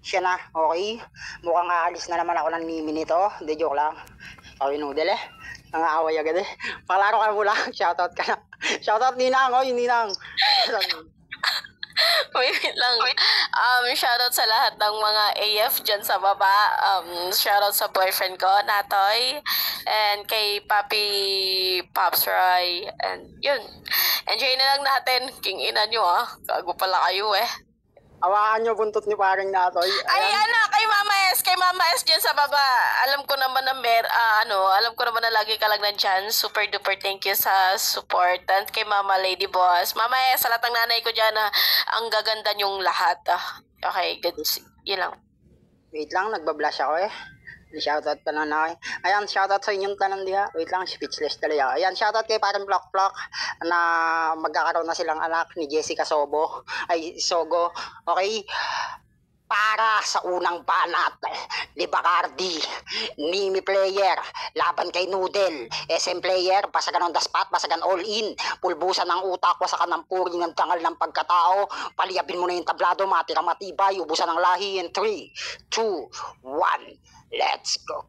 Siya na, okay. Mukhang aalis na naman ako ng Mimi nito. Hindi, joke lang. Okay, noodle eh. Nangaaway agad eh. Palaro ka mula. Shoutout ka na. Shoutout Ninang, oy, Ninang. Wait lang. Shoutout sa lahat ng mga AF dyan sa baba. Shoutout sa boyfriend ko, Natoy. And kay Papi Pops Roy. And yun. Enjoy na lang natin. King ina nyo Gago pala kayo eh. Hawakan nyo buntot ni paring Natoy. Ay, anak, kay Mama S dyan sa baba. Alam ko naman na alam ko naman na lagi ka lang nandyan. Super duper thank you sa support. And kay Mama Lady Boss. Mama S, sa lahat ng nanay ko dyan ang gaganda nyong lahat. Okay, good. Yun lang. Wait lang, nagbablush ako eh. Shoutout pa na na. Ayan, shoutout sa inyong tanan diha. Wait lang, speechless talaga. Ayan, shoutout kay parang Plok na magkakaroon na silang anak ni Jessica Sogo. Okay? Para sa unang banat ni Bacardi, Mimi player, laban kay Noodle, SM player, basagan on the spot, basagan all in, pulbusan ng utak, wasakan ng puri ng tangal ng pagkatao, paliyabin mo na yung tablado, matira matibay, ubusan ng lahi in 3, 2, 1, let's go.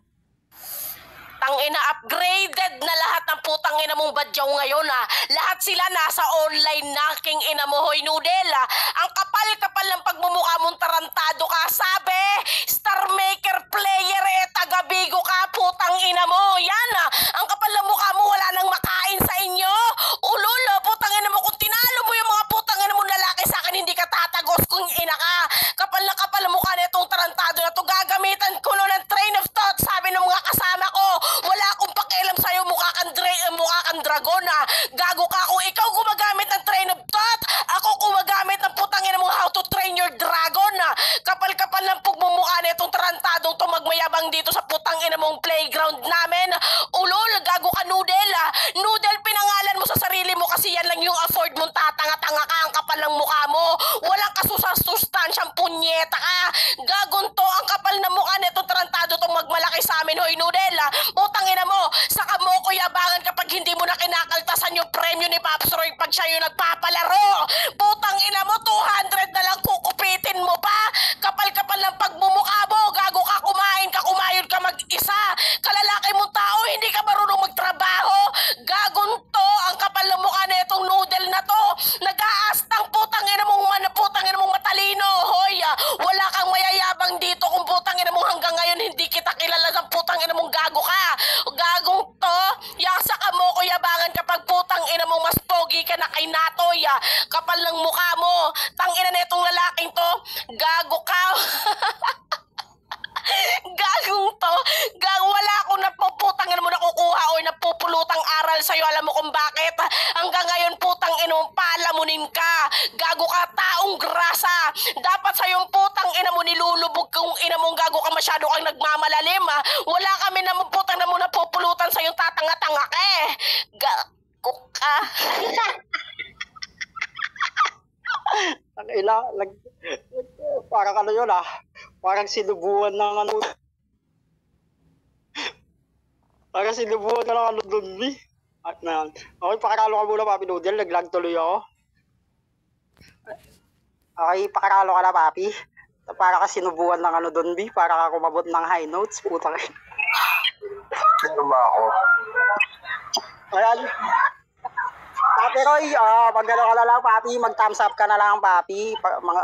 Tangina, upgraded na lahat ng putang ina mong badyaw ngayon Lahat sila nasa online na, king ina mo, hoy Noodle Ang kapal-kapal ng pagmumukha mong tarantado ka. Sabi, star maker player taga-Bigo ka, putang ina mo. Yan ang kapal ng mukha mo, wala nang makain sa inyo. Ululo, putang ina mo, kung tinalo mo yung mga putang ina mong lalaki sa akin, hindi ka tatagos kung ina ka. Kapal na kapal ng mukha na itong tarantado na to. Gagamitan ko ng train of thought, sabi ng mga kasama ko. Wala akong pakialam sa'yo, mukha kang dragon Gago ka, kung ikaw gumagamit ng train of thought, ako gumagamit ng putang ina mong how to train your dragon Kapal-kapal ng pagmumukha na itong tarantadong to, magmayabang dito sa putang ina mong playground namin. Ulol, gago ka Noodle Noodle, pinangalan mo sa sarili mo kasi yan lang yung afford mong tatanga-tanga ka. Ang kapal ng mukha mo, walang kasustansyang punyeta ka. Gagon to, ang kapal na mukha na itong tarantado tong magmalaki sa amin, hoy Noodle putang ina mo, saka mo ko yabangan kapag hindi mo na kinakaltasan yung premyo ni Pops Roy pag siya yung nagpapalaro. Putang ina mo, 200 na lang kukupitin mo pa. Kapal-kapal ng pagmumukha mo, gago ka, kumayod ka mag-isa. Kalalaki mong tao, hindi ka marunong magtrabaho. Gagon to, ang kapal ng mukha na itong Noodle na to. Nag-aastang putang ina mong matalino. Hoy, wala kang mayayabang dito kung putang ina mong hanggang ngayon hindi kita kilala ng putang ina mong gago ka. Gagong to, yasa ka mo ko yabangan kapag putang ina mong mas pogi ka na kay Natoy. Kapal ng mukha mo. Tang ina na itong lalaking to, gago ka. Gagong to, wala akong napuputang ina mo nakukuha o napupulutang aral sa'yo. Alam mo kung bakit? Hanggang ngayon putang ina mong palamunin ka. Gago ka, taong grasa. Dapat sa'yong putang ina mo nilulubog kung ina mong gago ka, masyado kang nagmamalalim Wala kami na putang na mo napupulutan sa'yong tatanga-tanga ka Gago ka. Parang ano yun parang sinubuan ng ano. Parang sinubuan ng ano dun At na okay, pakaralo ka muna Papi Noodle, naglag tuloy ako. Okay, pakaralo ka na Papi. Para ka sinubuan ng ano dun para ka kumabot ng high notes, putang ina. Ano ba ako? Ayan. Papi Roy, mag-ano ka na lang Papi, mag-thumbs up ka na lang Papi,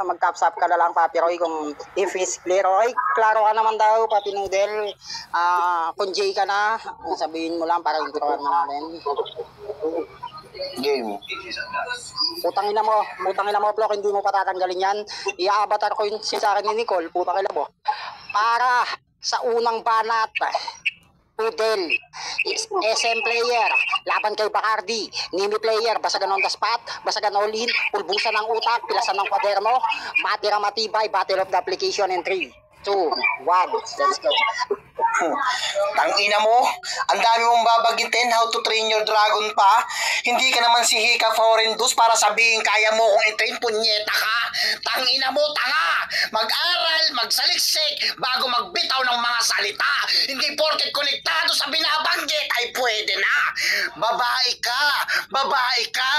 mag-thumbs up ka na lang Papi Roy kung if is clear. Okay, klaro ka naman daw Papi Noodle. Kung J ka na, sabihin mo lang para introan mo natin. Game. Putang ina mo Plok, hindi mo patatanggalin yan. I-avatar ko yun sa akin ni Nicole, putang ina mo. Para sa unang banat, Noodle, SM player, laban kay Bacardi, Mimi player, basagan on the spot, basagan all in, pulbusan ng utak, pilasan ng kwaderno, matira matibay, battle of the application in 3, 2, 1, let's go. Tangina mo, ang dami mong babagitin, how to train your dragon pa. Hindi ka naman si Hika Foreign Dos para sabihin kaya mo kung i-train, punyeta ka. Tangina mo, tanga. Mag-aral, magsaliksik bago magbitaw ng mga salita. Hindi porket konektado sa binabanggit ay pwede na. Babae ka.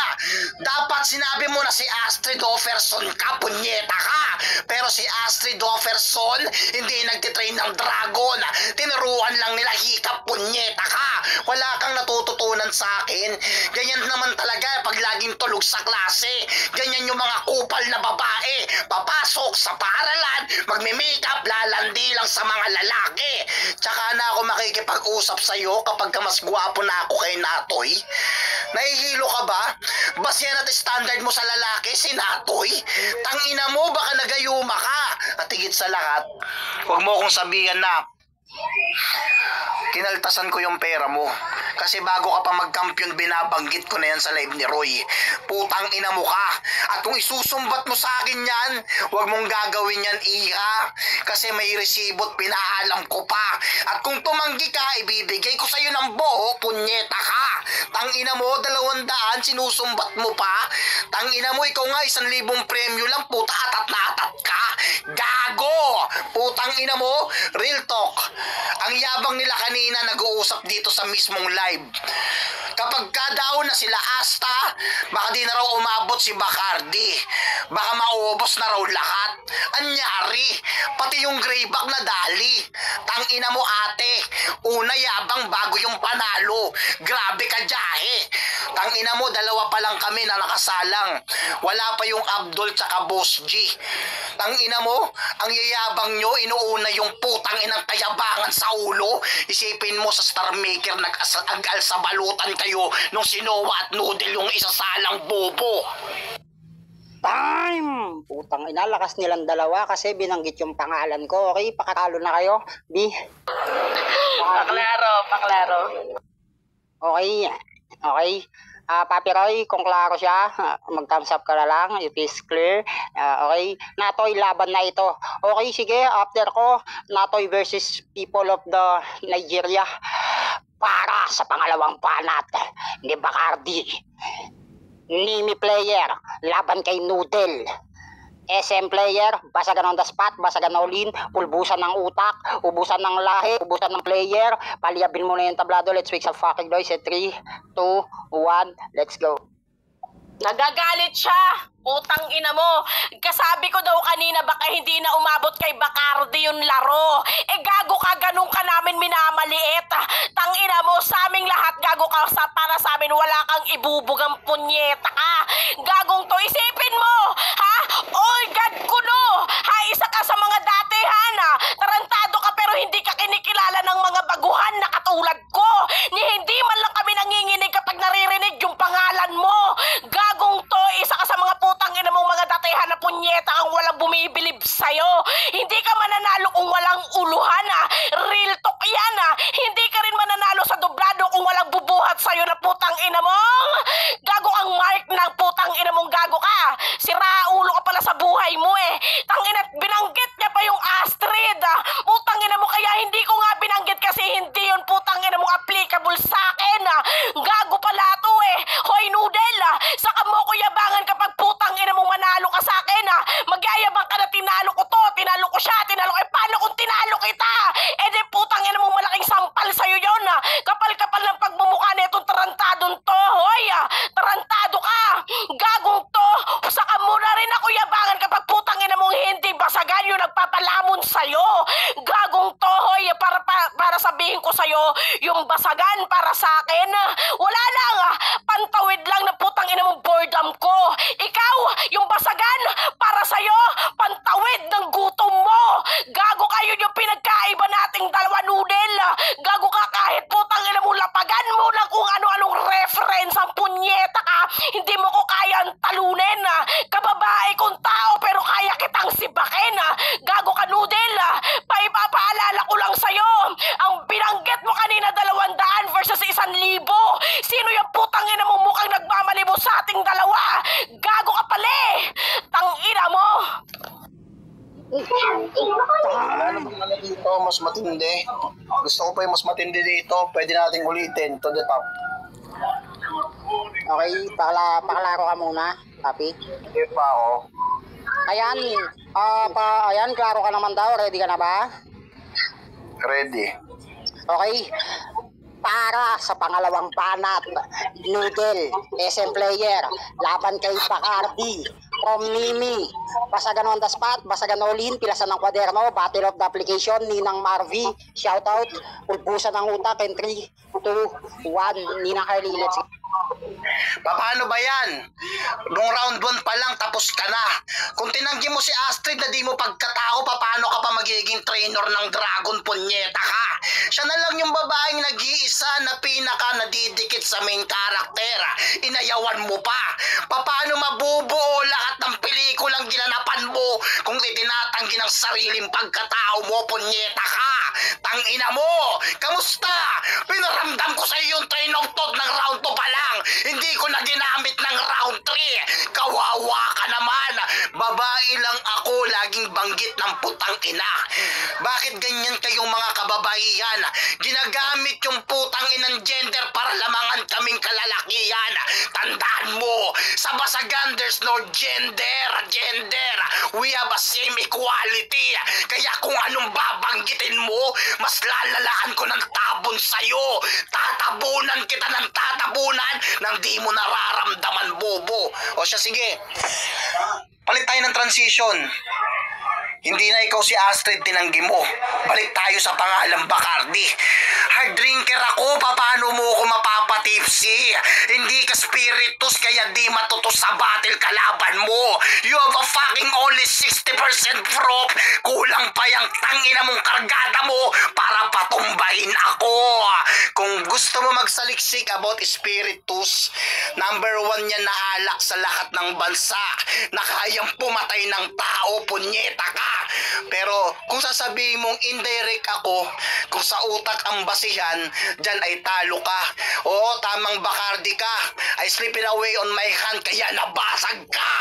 Dapat sinabi mo na si Astrid Offerson ka, punyeta ka. Pero si Astrid Offerson, hindi nagtitrain ng dragon. Tinuruan lang nila hikap, punyeta ka. Wala kang natututunan sa akin. Ganyan naman talaga pag laging tulog sa klase. Ganyan yung mga kupal na babae. Papasok sa paaralan, magme-makeup, lalandi lang sa mga lalaki. Tsaka na ako makikipag-usap sa'yo kapag ka mas gwapo na ako kay Natoy. Nahihilo ka ba? Basyan at standard mo sa lalaki, si Natoy. Tangina mo, baka nagayuma ka. At higit sa lahat, huwag mo akong sabihan na kinaltasan ko yung pera mo. Kasi bago ka pa mag-champion, binabanggit ko na yan sa live ni Roy. Putang ina mo ka. At kung isusumbat mo sa akin yan, huwag mong gagawin yan, iha. Kasi may resibot, pinaalam ko pa. At kung tumanggi ka, ibibigay ko sa'yo ng buo, punyeta ka. Tangina mo, 200, sinusumbat mo pa. Tangina mo, ikaw nga, 1,000 premyo lang, puta, atat na atat ka. Gago! Putang ina mo, real talk. Ang yabang nila kanina nag-uusap dito sa mismong live. Kapag kadaon na sila Asta, baka di na raw umabot si Bacardi. Baka maubos na raw lahat. Anyari, pati yung grayback na dali. Tangina mo ate, una yabang bago yung panalo. Grabe ka jahe. Tangina mo, 2 pa lang kami na nakasalang. Wala pa yung Abdul tsaka Boss G. Tangina mo, ang yayabang nyo, inuuna yung putang inang kayabangan sa ulo. Isipin mo sa Star Maker, nag-agal sa balutan kayo nung Sinowa at Noodle yung isasalang bobo. Time! Putang ina, lakas nilang dalawa kasi binanggit yung pangalan ko. Okay, pakatalo na kayo. B. Paklaro. Okay. Okay. Papi Roy, kung klaro siya, mag-thumbs up ka na lang, if it's clear. Okay, Natoy, laban na ito. Okay, sige, after ko, Natoy versus people of the Nigeria. Para sa pangalawang panat ni Bacardi. Nimi player, laban kay Noodle. SM player, basagan on the spot, basagan all in, pulbusan ng utak, ubusan ng lahi, ubusan ng player, paliyabin mo na yung tablado, let's make some fucking noise, 3, 2, 1, let's go. Nagagalit siya. Utang ina mo. Kasabi ko daw kanina baka hindi na umabot kay Bacardi yung laro. Gago ka, ganun ka namin minamaliit. Tang ina mo, sa aming lahat gago ka, para sa amin wala kang ibubugang punyeta ka. Gagong to, isipin mo. Ha? Oy, God ko no. Ha, isa ka sa mga datihan. Tarantado ka pero hindi ka kinikilala ng mga baguhan na katulad ko. Ni hindi man lang kami nanginginig kapag naririnig yung pangalan mo. Gagong to, isa ka sa mga putang ina mong mga datihan na punyeta ang walang bumibilib sa'yo. Hindi ka mananalo kung walang uluhan Real talk yan Hindi ka rin mananalo sa doblado kung walang bubuhat sa'yo na putang ina mong. Gago ang mark ng putang ina mong gago ka. Siraulo ka pala sa buhay mo Tangina, binanggit niya pa yung Astrid. Putang ina mo, kaya hindi ko nga binanggit kasi hindi yun putang ina mong applicable sa akin. Gago pala to Hoy Noodle, saka mo ko yabangan kapag putang ina mong manalo ka sa akin Magyayabang ka na tinalo ko to, tinalo ko siya, tinalo ko. Paano kung tinalo kita? Di putang ina mong malaking sampal sa'yo yun Kapal-kapal ng pagmumukha na itong tarantadong to. Hoy, tarantado ka. Gagong to, saka mo na rin ako yabangan kapag putang ina mong hindi basagan yung nagpapalamon sa'yo. Gagong to, hoy, para sabihin ko sa'yo, yung basagan para sa akin, wala lang, pantawid lang na putang ina mong boredom ko. Ikaw, yung basagan para sa'yo, pantawid ng gutom mo. Gago kayo yung pinagkaiba nating dalawa, Noodle. Gago ka kahit putang ina mong lapagan mo lang kung ano-anong reference ang punyeta ka, hindi mo ko kayang talunin. Kababae kong tao pero kaya kitang sibakin. Gago ka, Noodle. Paipapaalala ko lang sa'yo, ang binanggit mo kanina 200 versus 1,000. Sino yung putang ina mo mukhang nagmamalibo sa ating dalawa? Gago ka pala Tangina mo. Wala naman na dito, mas matindi. Gusto ko pa yung mas matindi dito. Pwede nating ulitin to the top. Okay, pakalaro ka muna, papi. Sige pa ako. Ayan, ayan, klaro ka naman daw, ready ka na ba? Ready. Okay, para sa pangalawang panat, Noodle, SM player, laban kay Bacardi, from Mimi, Basagan on the spot, basagan olin, pilasan ng kwaderno, battle of the application, Ninang Marvy, shoutout, pulpusan ng utak, in 3, 2, 1, Ninang Harley, let's go. Paano ba yan? Nung round 1 pa lang, tapos ka na. Kung tinanggi mo si Astrid na di mo pagkatao, paano ka pa magiging trainer ng Dragon, punyeta ka? Siya na lang yung babaeng nag-iisa na pinaka nadidikit sa main character. Inayawan mo pa. Paano mabubuo lahat ng pelikulang ginanapan mo kung itinatanggi ng sariling pagkatao mo, punyeta ka? Tangina mo! Kamusta? Pinaramdam ko sa iyo yung train of thought ng round 2 pa lang. Hindi ko na ginamit ng round 3. Kawawa ka naman. Babae lang ako, laging banggit ng putang ina. Bakit ganyan kayong mga kababaihan? Ginagamit yung putang inang gender para lamangan kaming kalalakihan. Tandaan mo, sa basagan there's no gender. We have a same equality. Kaya kung anong babanggitin mo, mas lalalaan ko ng tabon sa'yo. Tatabunan kita ng tatabunan nang di mo nararamdaman, bobo. O siya, sige. Palit tayo ng transition. Hindi na ikaw si Astrid, tinanggi mo. Balik tayo sa pangalang Bacardi. Hard drinker ako, paano mo ako mapapatipsy? Hindi ka spiritus, kaya di matutos sa battle kalaban mo. You have a fucking only 60% prop. Kulang pa yung tangina mong kargada mo para patumbahin ako. Kung gusto mo magsaliksik about spiritus, number 1 yan na alak sa lahat ng bansa na kayang pumatay ng tao, punyeta ka. Pero kung sasabihin mong indirect ako, kung sa utak ang basihan, dyan ay talo ka. Oo, tamang Bacardi ka. I slipping away on my hand, kaya nabasag ka.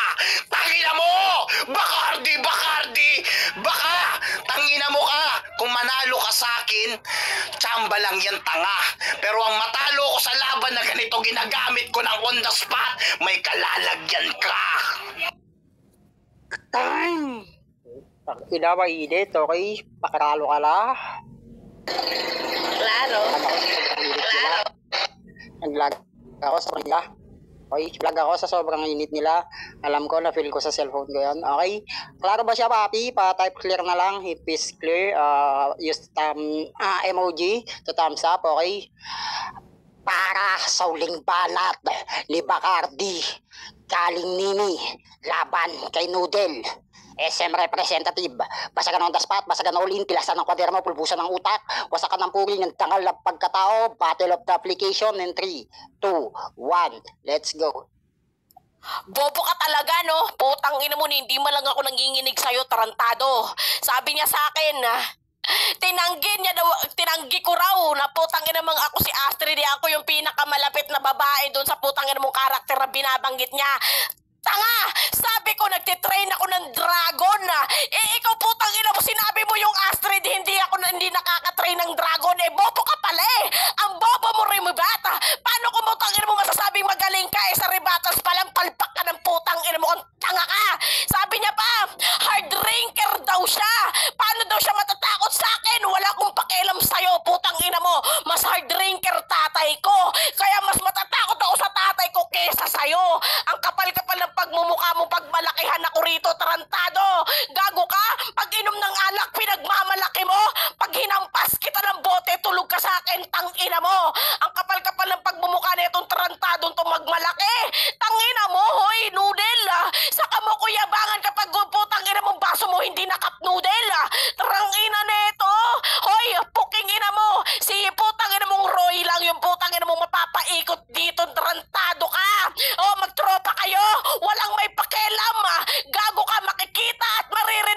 Tangina mo! Bacardi! Baka! Tangina mo ka! Kung manalo ka sa akin, tsamba lang yan, tanga. Pero ang matalo ko sa laban na ganito ginagamit ko ng on the spot, may kalalagyan ka. Time! Ina, mainit, okay? Pakaralo ka na. Klaro. Nag-lag ako sa kanila. Okay, lag ako sa sobrang init nila. Alam ko, na-feel ko sa cellphone ko yan. Okay, klaro ba siya, papi? Pa-type clear na lang. Hit is clear. Use emoji to thumbs up, okay? Para sa uling banat ni Bacardi, galing Nini, laban kay Noodle. SM representative, basagan on the spot, basagan olin, pilasan ng kwaderno, pulbusan ng utak, wasakan ng puri ng tangal na pagkatao, battle of the application in 3, 2, 1, let's go. Bobo ka talaga, no? Putang ina mo, hindi man lang ako nanginginig sa'yo, tarantado. Sabi niya sa akin, tinanggi ko raw na putang ina mong ako si Astrid, ako yung pinakamalapit na babae doon sa putang ina mong karakter na binabanggit niya. Tanga! Sabi ko, nagtitrain ako ng dragon na. Ikaw putang ina mo, sinabi mo yung Astrid, hindi nakakatrain ng dragon. Bobo ka pala eh. Ang bobo mo, Rimibata. Paano kung putang ina mo masasabing magaling ka sa Ribatas palang palpak ka ng putang ina mo kung tanga ka? Sabi niya pa, hard drinker daw siya. Paano daw siya matatakot sa akin? Wala akong pakialam sa'yo, putang ina mo. Mas hard drinker tatay ko. Kaya mas matatakot ako sa tatay ko kesa sa'yo. Ang kapal-kapal ng pagmumukha mo, pagmalakihan ako rito, tarantado. Gago ka? Pag inom ng alak, pinagmamalaki mo. Pag hinampas kita ng bote, tulog ka sa akin, tangina mo. Ang kapal-kapal ng pagmumukha na itong tarantadong itong magmalaki. Tangina mo, hoy, Noodle. Saka mo kuyabangan kapag putang ina mong baso mo hindi na cup noodle. Tarangina na ito. Hoy, puking ina mo. Si putang ina mong Roy lang yung putang ina mong mapapaikot dito, tarantado ka. O, magtropa kayo. Walang may pakialam. Gago ka, makikita at maririnig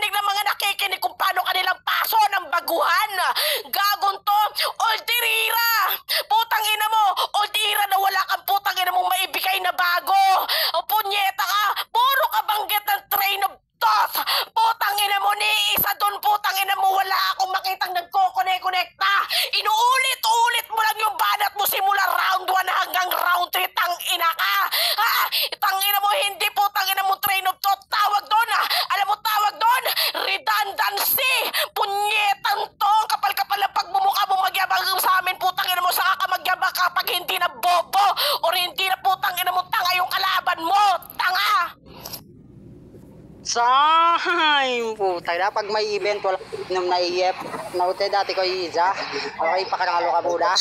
Sayang puta na pag may event wala inom na IF. Naute dati ko Iza. Okay, pakaralo ka muna.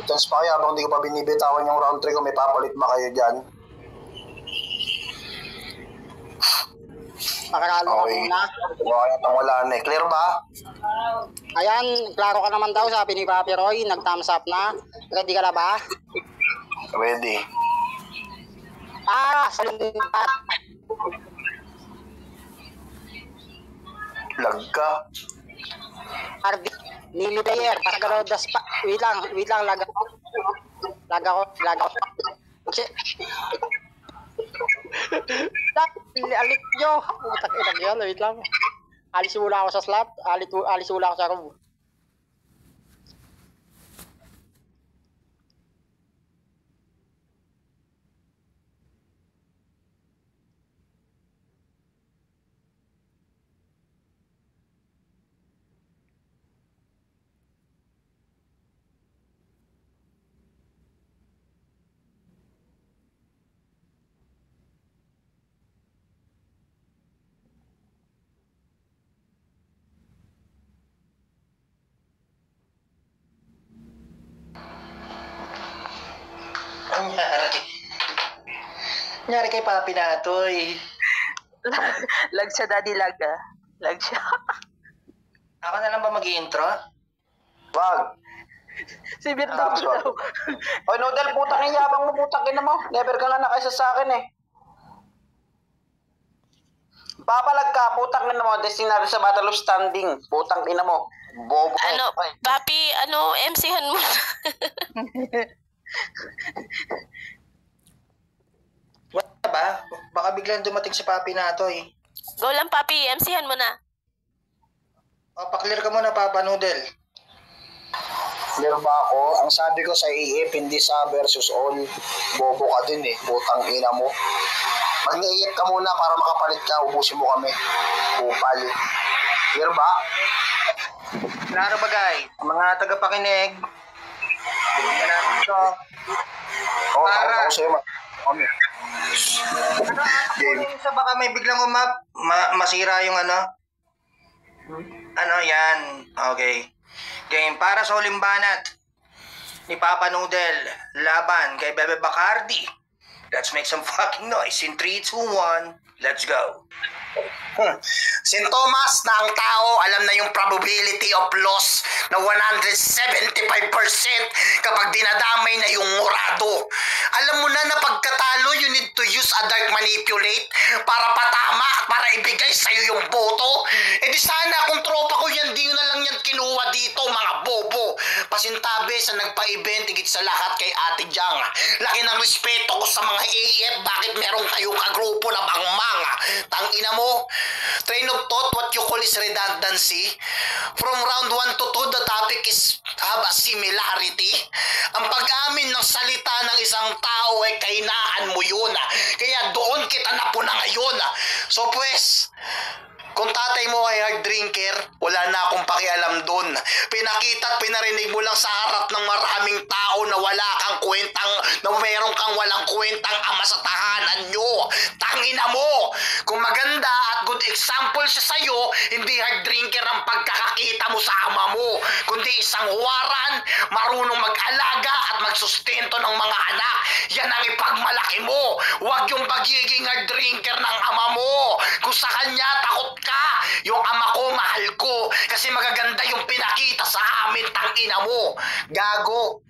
Chance pa kaya habang hindi ko pa binibitawan yung round 3 ko, may papalit ba kayo dyan? Pakaralo ka Okay. muna. Wala nang wala na eh. Clear ba? Ayan, klaro ka naman daw sabi ni Papi Roy. Nag-thumbs up na. Ready ka na ba? Ready. Sa lumbat. Lag ka. RD. Nili player. Pasagaro das pa. Wait lang, lag ako. Lag ako. Kasi... Alit nyo. Utak inag yan. Wait lang. Alis muna ako sa slot. Alis muna ako sa room. Nangyari kay Papi Natoy. Lag siya, daddy, lag ah. Lag siya. Ako na lang ba mag-i-intro? Wag. Si Birdo daw. Oy, Nodel, putang yung yabang mo, putang ina mo. Never ka nga nakaisa sa akin eh. Papalag ka, putang ina mo. Destinado sa Battle of Standing. Putang ina mo. Bobo. Ano, Papi, MC-han mo na. Wala ba? Baka biglang dumating si Papi Natoy. Go lang, Papi, MC-han mo na. O, paklear ka muna, Papa Noodle. Clear ba ako? Ang sabi ko sa EF, hindi sa versus all. Bobo ka din eh. Putang ina mo. Mag-EF ka muna para makapalit ka. Ubusin mo kami. Kupal. Clear ba? Klaro ba, guys? Mga tagapakinig. Bigyan ka natin ito. Oo, para. Ako sa'yo. Game. Sa baka may biglang masira yung yan. Okay. Game para sa Olimbanat ni Papa Noodle laban kay Bebe Bacardi. Let's make some fucking noise in 3, 2, 1. Let's go. Sintomas na ang tao alam na yung probability of loss na 175% kapag dinadamay na yung murado. Alam mo na na pagkatalo, you need to use a dark manipulate para patama at para ibigay sa'yo yung boto. E di sana kung tropa ko yan, di na lang yan kinuha dito, mga bobo. Pasintabi sa nagpa-event, higit sa lahat kay Ate Jang. Laki ng respeto ko sa mga AF, bakit meron kayong kagrupo na bangmang? Tangina mo. Train of thought, what you call is redundancy. From round 1 to 2, the topic is have a similarity. Ang pag-amin ng salita ng isang tao ay kahinaan mo yun. Kaya doon kita napuna ngayon. So pues, kung tatay mo ay hard drinker, wala na akong pakialam doon. Pinakita at pinarinig mo lang sa harap ng maraming tao na wala kang kwentang, na meron kang walang kwentang ama sa tahanan nyo. Tangina mo! Kung maganda at good example siya sa'yo, hindi hard drinker ang pagkakakita mo sa ama mo, kundi isang huwaran, marunong mag-alaga at magsustento ng mga anak. Yan ang ipagmalaki mo. Huwag yung pagiging hard drinker ng ama mo. Kung sa kanya takot ka, yung ama ko mahal ko kasi magaganda yung pinakita sa amin, tangina mo. Gago.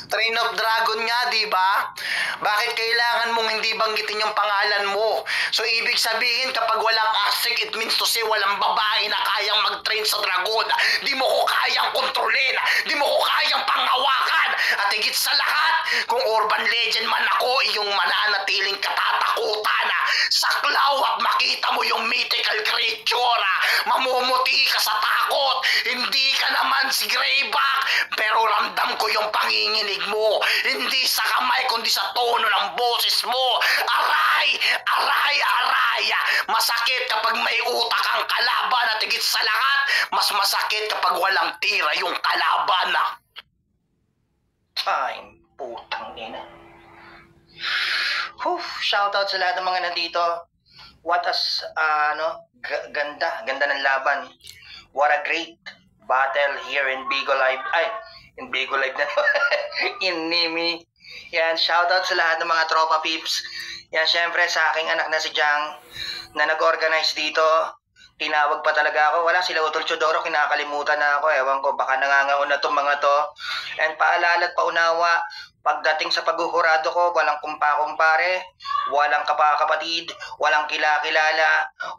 Train of Dragon nga, di ba? Bakit kailangan mong hindi banggitin yung pangalan mo? So, ibig sabihin, kapag walang asik, it means to say walang babae na kayang mag-train sa dragon. Di mo ko kayang kontrolin. Di mo ko kayang panghawakan. At higit sa lahat, kung urban legend man ako, yung mananatiling katatakutan na saklaw at makita mo yung mythical creature, mamumuti ka sa takot. Hindi ka naman si Greyback, pero ramdam ko yung panginginig mo. Hindi sa kamay, kundi sa tono ng boses mo. Aray! Aray! Aray! Masakit kapag may utak ang kalaban at higit sa lahat, mas masakit kapag walang tira yung kalaban. Time, putang ina. Shoutout sa lahat ng mga nandito. what as ganda ng laban. What a great battle here in Bigo Live. In Bigo Live na. In Nimi. Yan, shoutout sa lahat ng mga tropa peeps. Yan, syempre sa aking anak na si Jang na nag-organize dito. Tinawag pa talaga ako. Wala sila Utol Chodoro, kinakalimutan na ako. Ewan ko, baka nangangahon na itong mga to. And paalala at paunawa, pagdating sa paghuhurado ko, walang kumpa-kumpare, walang kapakapatid, walang kilala,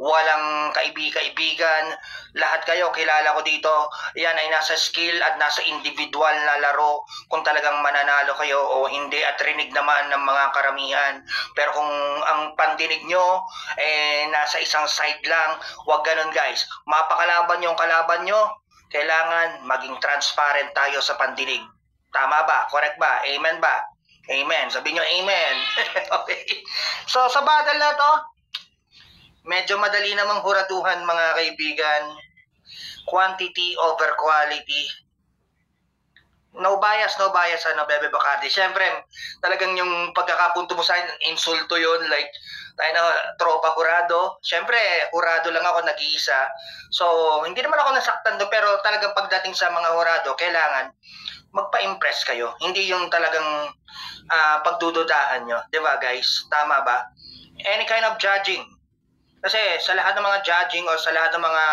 walang kaibigan. Lahat kayo, kilala ko dito. Yan ay nasa skill at nasa individual na laro kung talagang mananalo kayo o hindi at rinig naman ng mga karamihan. Pero kung ang pandinig nyo nasa isang side lang, wag ganun guys. Mapakalaban yung kalaban nyo, kailangan maging transparent tayo sa pandinig. Tama ba? Correct ba? Amen ba? Amen. Sabihin nyo amen. Okay. So, sa battle na to, medyo madali namang huraduhan mga kaibigan. Quantity over quality. No bias, Bebe Bacardi. Siyempre, talagang yung pagkakapunto mo sa akin, insulto yun. Like, tayo na, tropa hurado. Siyempre, hurado lang ako, nag-iisa. So, hindi naman ako nasaktan doon, pero talagang pagdating sa mga hurado, kailangan magpa-impress kayo. Hindi yung talagang pagdududahan nyo. Diba guys? Tama ba? Any kind of judging. Kasi sa lahat ng mga judging o sa lahat ng mga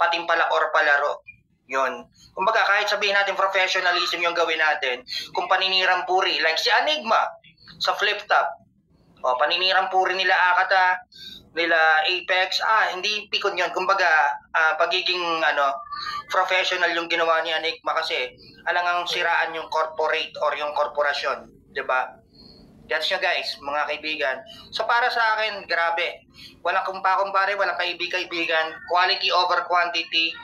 patimpalak or palaro, yun. Kumbaga kahit sabihin natin professionalism yung gawin natin, kung paninirang puri, like si Enigma sa flip top, o paninirang puri nila Akata, nila Apex, hindi pikon yun. Kumbaga, pagiging professional yung ginawa ni Enigma kasi alangang siraan yung corporate or yung korporasyon. Diba? That's nyo guys, mga kaibigan. So para sa akin, grabe. Walang kumpa-kumpare, walang kaibigan. Quality over quantity.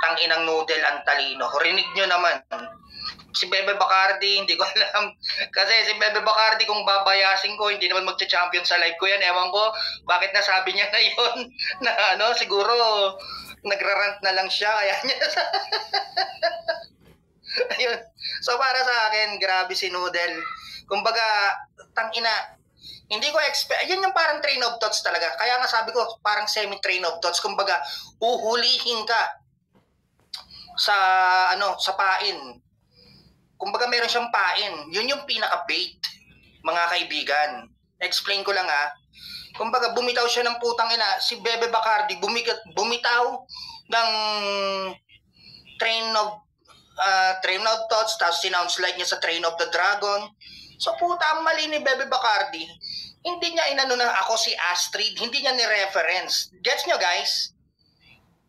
Tanginang noodle ang talino. Rinig nyo naman. Si Bebe Bacardi, hindi ko alam. Kasi si Bebe Bacardi, kung babayasin ko, hindi naman magcha-champion sa live ko yan. Ewan ko, bakit nasabi niya na yun? Na siguro, nagrarant na lang siya. Kaya niya ayun. So para sa akin, grabe si Noodle. Kumbaga, tangina, hindi ko expect, yun yung parang train of thoughts talaga. Kaya nga sabi ko, parang semi-train of thoughts. Kumbaga, uhulihin ka sa, sa pain. Kumbaga meron siyang pain. Yun yung pinaka-bait, mga kaibigan. Explain ko lang Kumbaga bumitaw siya ng putang ina. Si Bebe Bacardi bumitaw ng train of thoughts, tapos sinoundslight niya sa Train of the Dragon. So puta, ang mali ni Bebe Bacardi. Hindi niya inano na ako si Astrid. Hindi niya ni-reference. Gets nyo guys?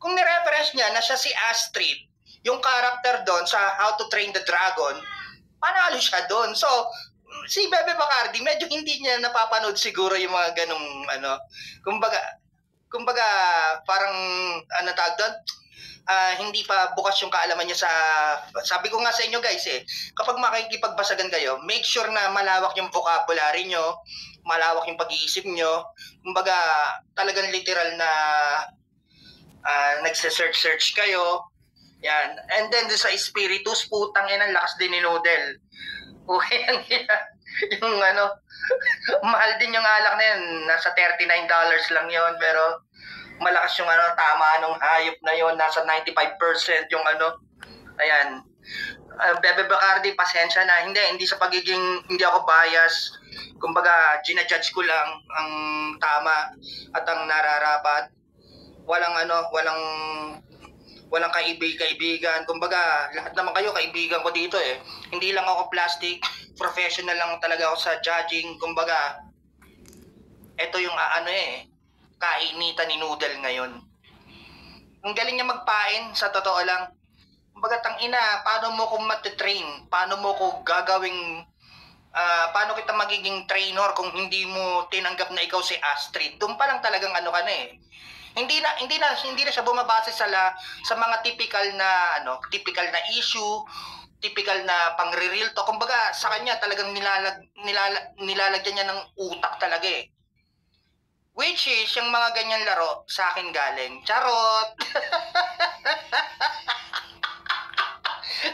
Kung ni-reference niya na siya si Astrid, yung character doon sa How to Train the Dragon, panalo siya doon. So, si Bebe Bacardi, medyo hindi niya napapanood siguro yung mga ganong, kumbaga, parang, tawag doon? Hindi pa bukas yung kaalaman niya sa, sabi ko nga sa inyo guys kapag makikipagbasagan kayo, make sure na malawak yung vocabulary nyo, malawak yung pag-iisip nyo, kumbaga, talagang literal na, nagse-search kayo. Yan. And then sa Spiritus, putang ina, lakas din ni Noodle. Okay lang yan. Yung mahal din yung alak na yun. Nasa $39 lang yun. Pero malakas yung tama nung hayop na yun. Nasa 95% yung Ayan. Bebe Bacardi, pasensya na. Hindi sa pagiging, hindi ako bias. Kumbaga, ginajudge ko lang ang tama at ang nararapat. Walang kaibigan. Kumbaga, lahat naman kayo kaibigan ko dito Hindi lang ako plastic, professional lang talaga ako sa judging. Kumbaga, ito yung kainitan ni Noodle ngayon. Ang galing niya magpain, sa totoo lang. Kumbaga, tangina, paano mo ko matitrain? Paano mo ko gagawing, paano kita magiging trainer kung hindi mo tinanggap na ikaw si Astrid? Doon pa lang talagang ka na Hindi na siya bumabase sa mga typical na issue, typical na pangre-real to. Kumbaga sa kanya talagang nilalagyan niya ng utak talaga Which is yung mga ganyan laro sa akin galing. Charot.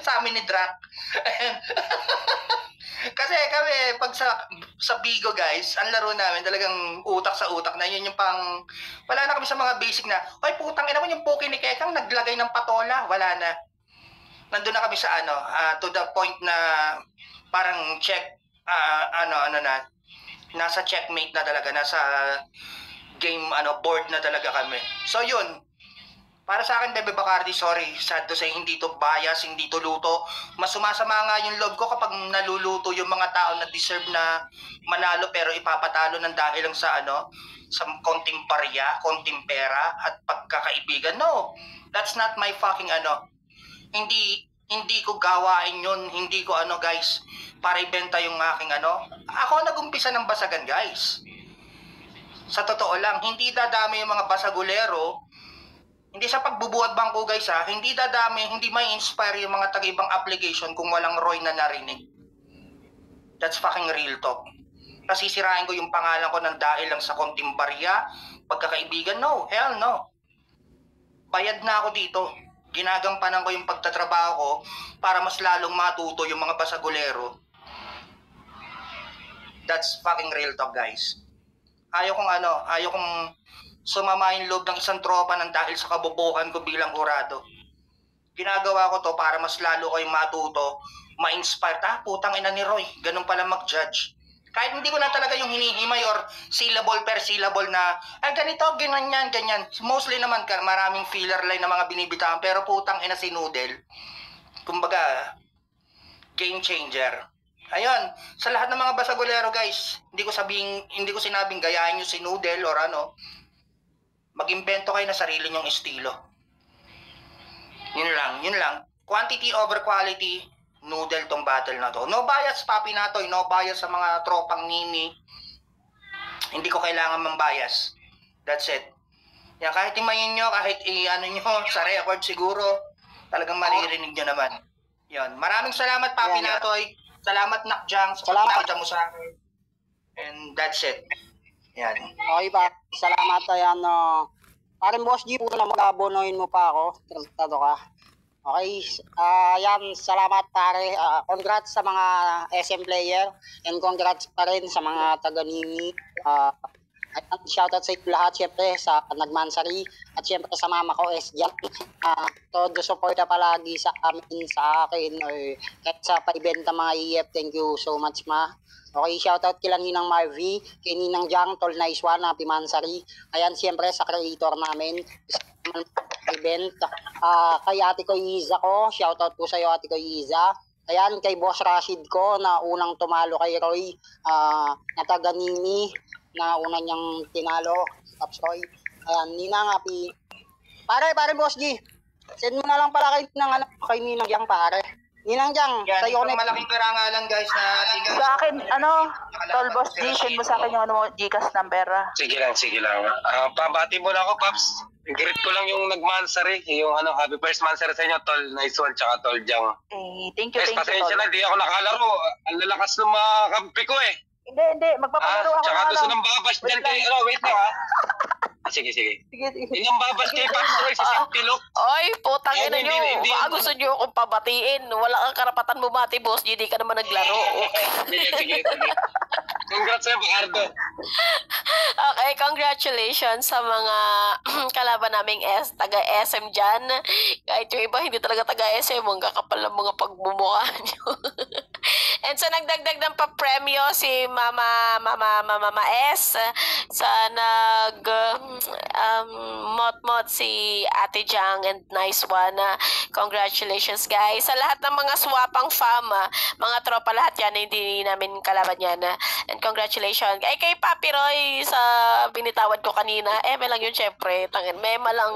Sa amin ni Drac. Kasi kami, pag sa Bigo guys, ang laro namin talagang utak sa utak na yun yung pang, wala na kami sa mga basic na, ay putang ina mo yung Poke ni Kekang naglagay ng patola, wala na. Nandun na kami sa to the point na parang check, nasa checkmate na talaga, nasa game, board na talaga kami. So yun, para sa akin, Bebe Bacardi, sorry, sad to say, hindi to bias, hindi to luto. Mas sumasama nga yung loob ko kapag naluluto yung mga tao na deserve na manalo pero ipapatalo ng dahil lang sa sa konting barya, konting pera at pagkakaibigan. No, that's not my fucking Hindi ko gawain yun, hindi ko guys, para ibenta yung aking Ako nag-umpisa ng basagan, guys. Sa totoo lang, hindi dadami yung mga basagulero. Hindi sa pagbubuhat bangko guys hindi dadami, hindi may inspire yung mga taga-ibang application kung walang Roy na narinig. That's fucking real talk. Nasisirain ko yung pangalan ko ng dahil lang sa konting barya, pagkakaibigan, no, hell no. Bayad na ako dito. Ginagampanan ko yung pagtatrabaho ko para mas lalong matuto yung mga basagulero. That's fucking real talk guys. Ayaw kong sumama yung loob ng isang tropa ng dahil sa kabobohan ko bilang hurado. Ginagawa ko to para mas lalo kayong matuto, ma-inspire. Putang ina ni Roy, ganun pala mag-judge. Kahit hindi ko na talaga yung hinihimay or syllable per syllable na, ganito, ganyan. Mostly naman, maraming filler line na mga binibitawan, pero putang ina si Noodle. Kumbaga, game changer. Ayun, sa lahat ng mga basagulero guys, hindi ko sinabing gayahin nyo si Noodle or mag-invento kayo na sarili nyong estilo. Yun lang. Quantity over quality, Noodle tong battle na to. No bias, Papi Natoy. No bias sa mga tropang Nini. Hindi ko kailangan mang-bias. That's it. Yan, kahit imayin nyo, kahit nyo, sa record siguro, talagang maririnig nyo naman. Yan. Maraming salamat, Papi Natoy. Salamat, Nakjang, sa pagkakita mo sa akin. And that's it. Yan. Okay pa, salamat ayan. Parang Boss G, puto na mag-abonoin mo pa ako. Tratado ka. Okay, yan, salamat pare. Congrats sa mga SM player and congrats pa rin sa mga taga-Nini. Shoutout sa lahat, syempre sa Nagmansari at syempre sa mama ko, Jack. Todo suporta palagi sa amin, sa akin, or kahit sa pa-ibenta mga EF. Thank you so much, ma. Okay, shoutout kila Ninang Marvy, kay Ninang Jang, Tol Nice One, Happy Mansari. Ayan, siyempre sa creator namin, sa event. Kay ate ko Iza ko, shoutout po sa'yo ate ko Iza. Ayan, kay Boss Rashid ko, na unang tumalo kay Roy, na taga Nini, na una niyang tinalo, Pops Roy. Ayan, Ninang, happy. Pare, Boss G, send mo na lang pala kay Ninang Jang, pare. Ninang Jang, Yan, sa'yo itong malaking karangalan guys na tingnan. Sa akin, Tol Boss D, send mo sa akin yung Gcash number. Sige lang. Pabati muna ako, Paps. Greet ko lang yung nagmansari, yung happy first mansari sa inyo, Tol Nice One, tsaka Tol Jang. Thank you, Pasensya Tol. na, di ako nakalaro. Ang lalakas ng mga kampi ko eh. Hindi, magpapalaro ako. Tsaka gusto nang babas dyan kay, wait lang ha. Sige. Yung ang babas kay Paps Roy, si Sintilok. Oy, putang ina nyo. Hindi. Baka gusto nyo akong pabatiin. Wala kang karapatan bumati, boss. Hindi ka naman naglaro. Sige. Congrats sa'yo, Bacardo. Okay, congratulations sa mga kalaban naming taga-SM dyan. Kahit yung iba, hindi talaga taga-SM. Ang kakapal ng mga pagmumukha nyo. And so, nagdagdag ng papremyo si Mama S sa mot si Ate Jang and Nice One. Congratulations guys. Sa lahat ng mga swapang fam, mga tropa lahat yan, hindi namin kalaban yan. And congratulations. Kay Papi Roy sa binitawad ko kanina. May lang yun syempre. Mema lang.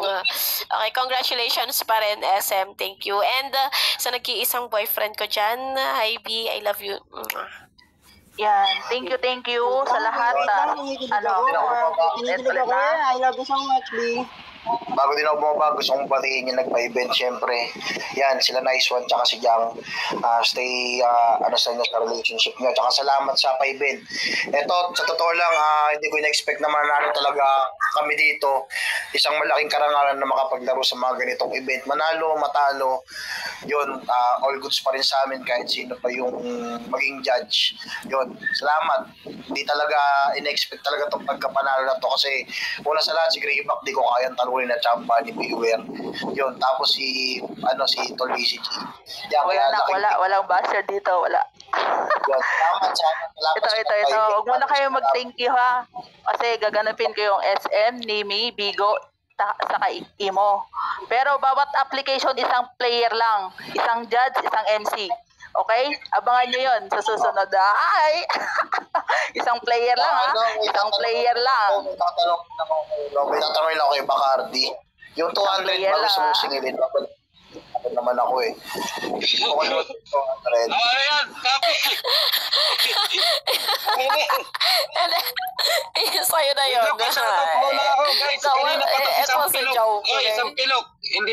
Okay, congratulations pa rin SM. Thank you. And sa nag-iisang boyfriend ko dyan, hi B, I love you. Yan, thank you sa lahat. Kinikilig ako. I love you so much, B. bago din ako bumaba, gusto kong batiin yung nagpa-event, syempre. Yan, sila Nice One, tsaka si Jang. Stay, sa inyo sa relationship nyo. Tsaka salamat sa pa-event. Eto, sa totoo lang, hindi ko na-expect na manalo talaga kami dito. Isang malaking karangalan na makapaglaro sa mga ganitong event. Manalo, matalo, yun, all goods pa rin sa amin kahit sino pa yung maging judge. Yun, salamat. Hindi talaga, in-expect talaga itong pagkapanalo na to kasi una sa lahat, si Greyback, di ko kayang talunin na champa ni Beware. Yun, tapos si Tol BCG. Yan, Walang basher dito, wala. Yun, salamat. Ito. Huwag muna kayo mag-thank you ha. Kasi gaganapin ko yung SM, Nimi, Bigo, saka Imo. Pero bawat application isang player lang. Isang judge, isang MC. Okay? Abangan nyo yun sa susunod. Ay! Isang player lang ha. Isang player lang. May tatanong lang kay Bacardi. Yung 200 ba gusto mong singilin? Ako naman ako eh. Okay naman yung 200. Ano yan? Copy! Sa'yo na yun. Joke, shoutout muna ako, guys. Kanina pa to Ito si Joe. Isang pilok.